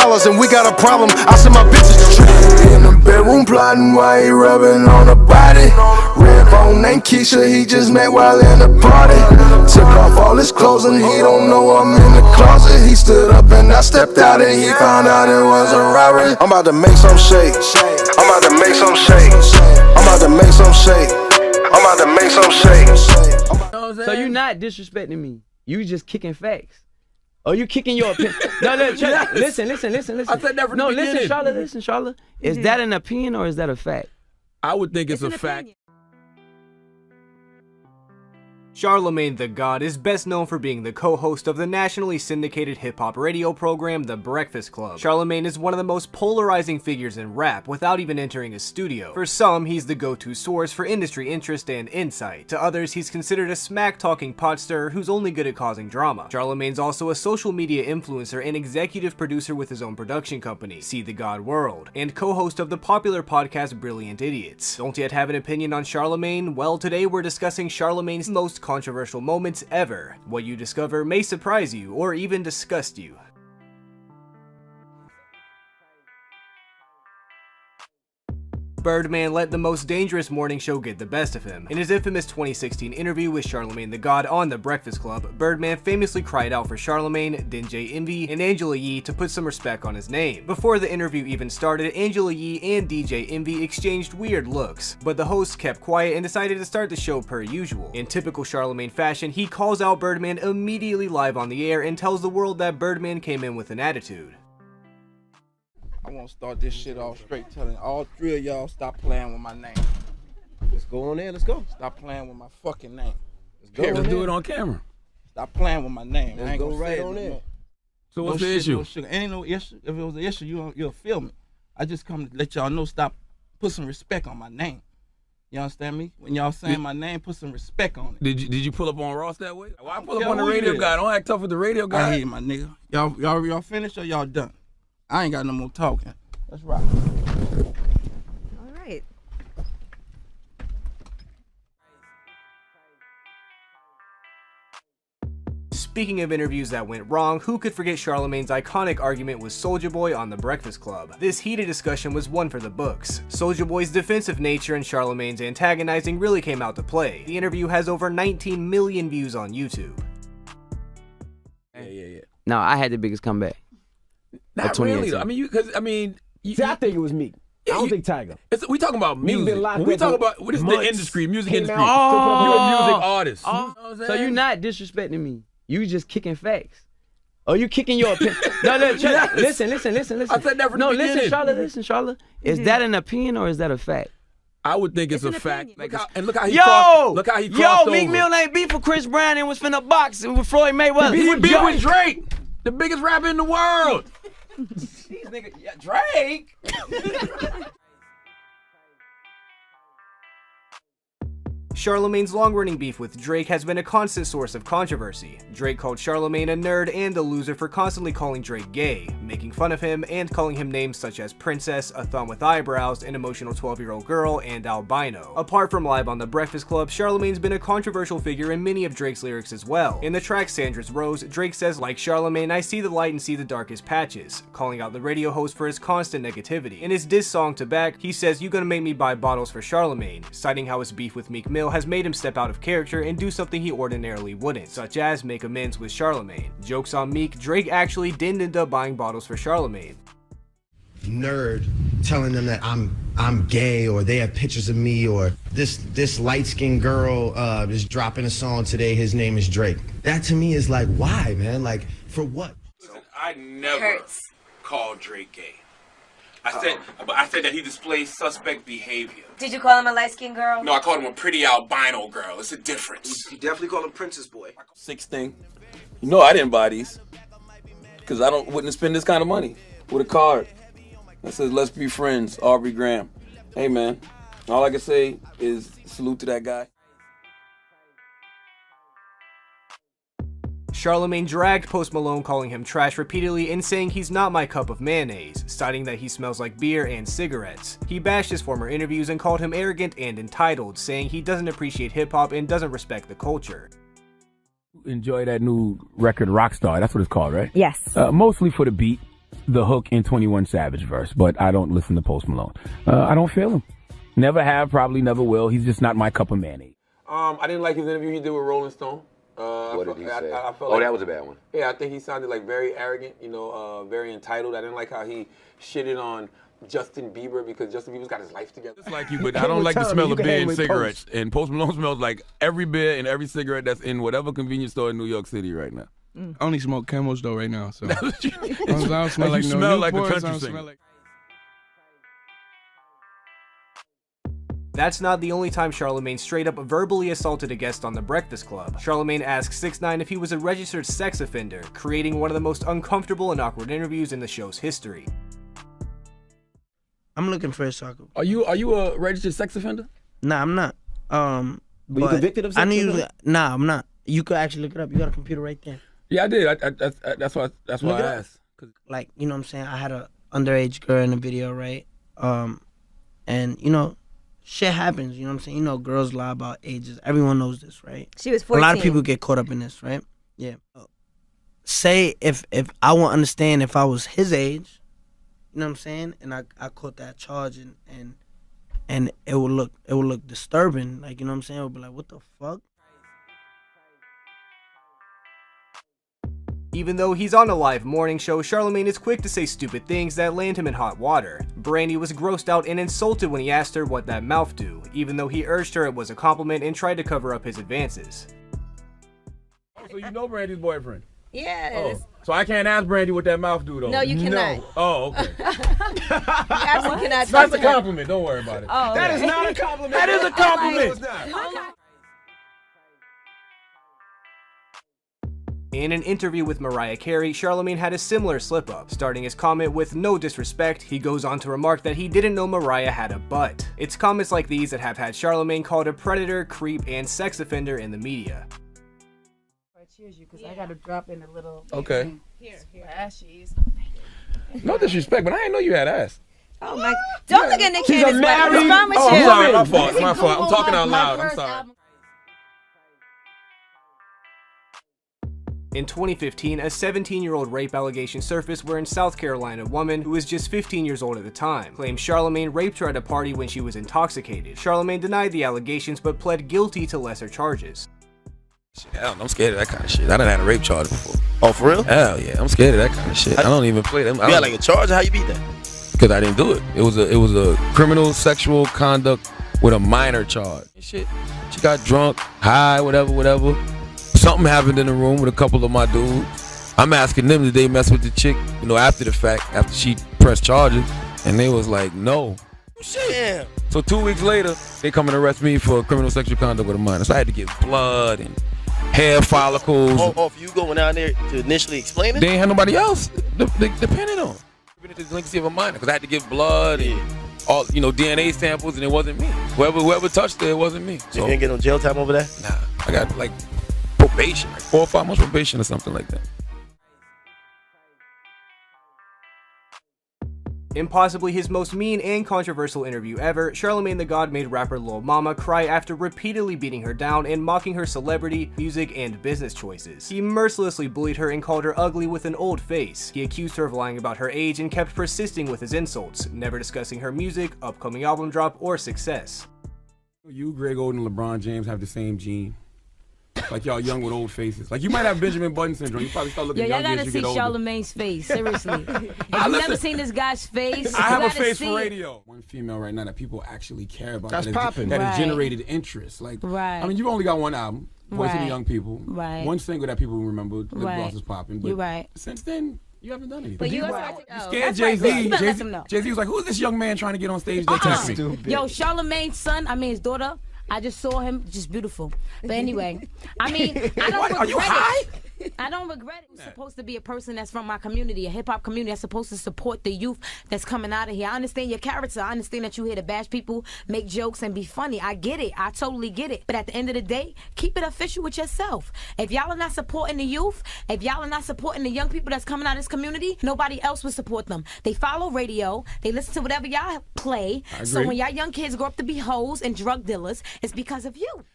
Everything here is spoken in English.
fellas and we got a problem. I send my bitches to trip. In the bedroom plotting while he rubbing on the body. Red bone named Keisha, he just met while in the party. Took off all his clothes and he don't know I'm in the closet. He stood up and I stepped out and he found out it was a robbery. I'm about to make some shake. I'm about to make some shake. I'm about to make some shake. I'm about to make some shake. So you're not disrespecting me. You just kicking facts. Or you kicking your opinion. No, listen. I said that from the beginning. Listen, Charlotte. Is that an opinion or is that a fact? I would think it's a fact. Charlamagne the God is best known for being the co-host of the nationally syndicated hip-hop radio program The Breakfast Club. Charlamagne is one of the most polarizing figures in rap without even entering a studio. For some, he's the go-to source for industry interest and insight. To others, he's considered a smack-talking pot stirrer who's only good at causing drama. Charlamagne's also a social media influencer and executive producer with his own production company, See the God World, and co-host of the popular podcast Brilliant Idiots. Don't yet have an opinion on Charlamagne? Well, today we're discussing Charlamagne's most controversial moments ever. What you discover may surprise you or even disgust you. Birdman let the most dangerous morning show get the best of him. In his infamous 2016 interview with Charlamagne the God on The Breakfast Club, Birdman famously cried out for Charlamagne, DJ Envy, and Angela Yee to put some respect on his name. Before the interview even started, Angela Yee and DJ Envy exchanged weird looks, but the host kept quiet and decided to start the show per usual. In typical Charlamagne fashion, he calls out Birdman immediately live on the air and tells the world that Birdman came in with an attitude. I want to start this shit off straight, telling all three of y'all stop playing with my name. Let's go on there, let's go. Stop playing with my fucking name. Let's go. Let's do it on camera. Stop playing with my name. Let's I ain't go gonna right say on it no there. more. So No what's the shit, issue? no sugar. Ain't no issue. If it was an issue, you'll feel me. I just come to let y'all know, stop, put some respect on my name. You understand me? When y'all saying my name, put some respect on it. Did you pull up on Ross that way? Why pull up Yeah, on the who you radio is? guy? Don't act tough with the radio I guy. hear you, my nigga. Y'all finished or y'all done? I ain't got no more talking. Let's rock. All right. Speaking of interviews that went wrong, who could forget Charlamagne's iconic argument with Soulja Boy on The Breakfast Club? This heated discussion was one for the books. Soulja Boy's defensive nature and Charlamagne's antagonizing really came out to play. The interview has over 19 million views on YouTube. Yeah. No, I had the biggest comeback. Not really. I mean, See, I think it was Meek. I don't think Tiger. We talking about Meek been music. locked When we up talk for about what is the months. industry, music Came industry. out, You're a music artist. You know what I'm So saying? you're not disrespecting me. You just kicking facts. Or you kicking your opinion. No, listen. I said that from the beginning. Listen, Charlotte. Is that an opinion or is that a fact? I would think it's a an fact. opinion. Look how he crossed. Look how he crossed over. Meek Mill ain't beef for Chris Brown and was finna box with Floyd Mayweather. He beat with Drake, the biggest rapper in the world. These niggas, yeah, Drake. Charlamagne's long-running beef with Drake has been a constant source of controversy. Drake called Charlamagne a nerd and a loser for constantly calling Drake gay, making fun of him, and calling him names such as princess, a thumb with eyebrows, an emotional 12-year-old girl, and albino. Apart from live on The Breakfast Club, Charlamagne's been a controversial figure in many of Drake's lyrics as well. In the track Sandra's Rose, Drake says, "Like Charlamagne, I see the light and see the darkest patches," calling out the radio host for his constant negativity. In his diss song To Back, he says, "You gonna make me buy bottles for Charlamagne," citing how his beef with Meek Mill has made him step out of character and do something he ordinarily wouldn't, such as make amends with Charlamagne. Jokes on Meek, Drake actually didn't end up buying bottles for Charlamagne. Nerd telling them that I'm gay, or they have pictures of me, or this light-skinned girl is dropping a song today, his name is Drake. That to me is like, why, man? Like, for what? Listen, I never called Drake gay. I said that he displays suspect behavior. Did you call him a light-skinned girl? No, I called him a pretty albino girl. It's a difference. You definitely call him Princess Boy. 16. You know I didn't buy these because I wouldn't spend this kind of money with a card that says "Let's be friends, Aubrey Graham." Hey man, all I can say is salute to that guy. Charlamagne dragged Post Malone, calling him trash repeatedly and saying he's not my cup of mayonnaise, citing that he smells like beer and cigarettes. He bashed his former interviews and called him arrogant and entitled, saying he doesn't appreciate hip-hop and doesn't respect the culture. Enjoy that new record, Rockstar. That's what it's called, right? Yes. Mostly for the beat. the hook in 21 Savage verse, but I don't listen to Post Malone. I don't feel him. Never have, probably never will. He's just not my cup of mayonnaise. I didn't like his interview he did with Rolling Stone. What did he say? I felt That was a bad one. Yeah, I think he sounded like very arrogant, very entitled. I didn't like how he shitted on Justin Bieber because Justin Bieber's got his life together. Just like you, but I don't like the smell of beer and cigarettes. And Post Malone smells like every beer and every cigarette that's in whatever convenience store in New York City right now. I only smoke Camels though right now, so I don't Like smell like you no smell like a Newports, country I don't singer. smell like- That's not the only time Charlamagne straight up verbally assaulted a guest on The Breakfast Club. Charlamagne asked 6ix9ine if he was a registered sex offender, creating one of the most uncomfortable and awkward interviews in the show's history. I'm looking for a soccer. Are you a registered sex offender? Nah, I'm not. Were you convicted of sex offender? Nah, I'm not. You could actually look it up. You got a computer right there. Yeah, I did. That's why I asked. Like, you know what I'm saying? I had a underage girl in the video, right? And, shit happens, you know what I'm saying? Girls lie about ages. Everyone knows this, right? She was 14. A lot of people get caught up in this, right? Yeah. Say if I won't understand if I was his age, you know what I'm saying? And I caught that charge and it would look disturbing. Like, you know what I'm saying? It would be like, what the fuck? Even though he's on a live morning show, Charlamagne is quick to say stupid things that land him in hot water. Brandy was grossed out and insulted when he asked her what that mouth do, even though he urged her it was a compliment and tried to cover up his advances. So you know Brandy's boyfriend? Yes. Oh, so I can't ask Brandy what that mouth do though? No, you cannot. No. Oh, okay. You absolutely cannot. That's a compliment. Don't worry about it. Oh, That is not a compliment. That is a compliment. In an interview with Mariah Carey, Charlamagne had a similar slip-up. Starting his comment with no disrespect, he goes on to remark that he didn't know Mariah had a butt. It's comments like these that have had Charlamagne called a predator, creep, and sex offender in the media. Cheers you, because I got to drop in a little. Okay. Here. Ashes. No disrespect, but I didn't know you had ass. Oh my! Don't look at Nick She's Cannon's a butt. What's married- wrong with Oh, you? I'm sorry. My fault. My fault. I'm talking out loud. I'm sorry. In 2015, a 17-year-old rape allegation surfaced where in South Carolina, a woman who was just 15 years old at the time claimed Charlamagne raped her at a party when she was intoxicated. Charlamagne denied the allegations but pled guilty to lesser charges. Hell, I'm scared of that kind of shit. I done had a rape charge before. Oh, for real? Hell yeah, I'm scared of that kind of shit. I don't even play them. You got like a charge? How you beat that? Because I didn't do it. It was a criminal sexual conduct with a minor charge. Shit, she got drunk, high, whatever. Something happened in the room with a couple of my dudes. I'm asking them did they mess with the chick, after the fact, after she pressed charges, and they was like, no. Damn. So 2 weeks later, they come and arrest me for criminal sexual conduct with a minor. So I had to get blood and hair follicles. Oh, for you going down there to initially explain it? They ain't had nobody else depending on. The delinquency of a minor, because I had to give blood and all, DNA samples, and it wasn't me. Whoever touched it wasn't me. So you didn't get no jail time over that? Nah, I got like probation, like 4 or 5 months probation or something like that. In possibly his most mean and controversial interview ever, Charlamagne the God made rapper Lil Mama cry after repeatedly beating her down and mocking her celebrity, music, and business choices. He mercilessly bullied her and called her ugly with an old face. He accused her of lying about her age and kept persisting with his insults, never discussing her music, upcoming album drop, or success. You, Greg Oden, and LeBron James have the same gene. Like y'all young with old faces. Like you might have Benjamin Button syndrome. You probably start looking Y'all younger gotta as you see get older. Charlamagne's face, seriously. If you've never seen this guy's face, I have you a gotta face see for it. radio. One female right now that people actually care about. That's popping. That has Right. generated interest. Like, Right. I mean, you've only got one album, Voice of the Right. Young People. Right. One single that people remember, Lip Right. Gloss is popping. But You're right. since then, you haven't done anything. But you You oh, scared that's right. Jay-Z. You better let them know. Jay-Z was like, who's this young man trying to get on stage to attack me? Yo, Charlamagne's son, his daughter, I just saw him, just beautiful. But anyway, I don't What? regret Are you high? it. I don't regret it. I'm supposed to be a person that's from my community, a hip-hop community that's supposed to support the youth that's coming out of here. I understand your character. I understand that you here to bash people, make jokes, and be funny. I get it. I totally get it. But at the end of the day, keep it official with yourself. If y'all are not supporting the youth, if y'all are not supporting the young people that's coming out of this community, nobody else will support them. They follow radio. They listen to whatever y'all play. So when y'all young kids grow up to be hoes and drug dealers, it's because of you.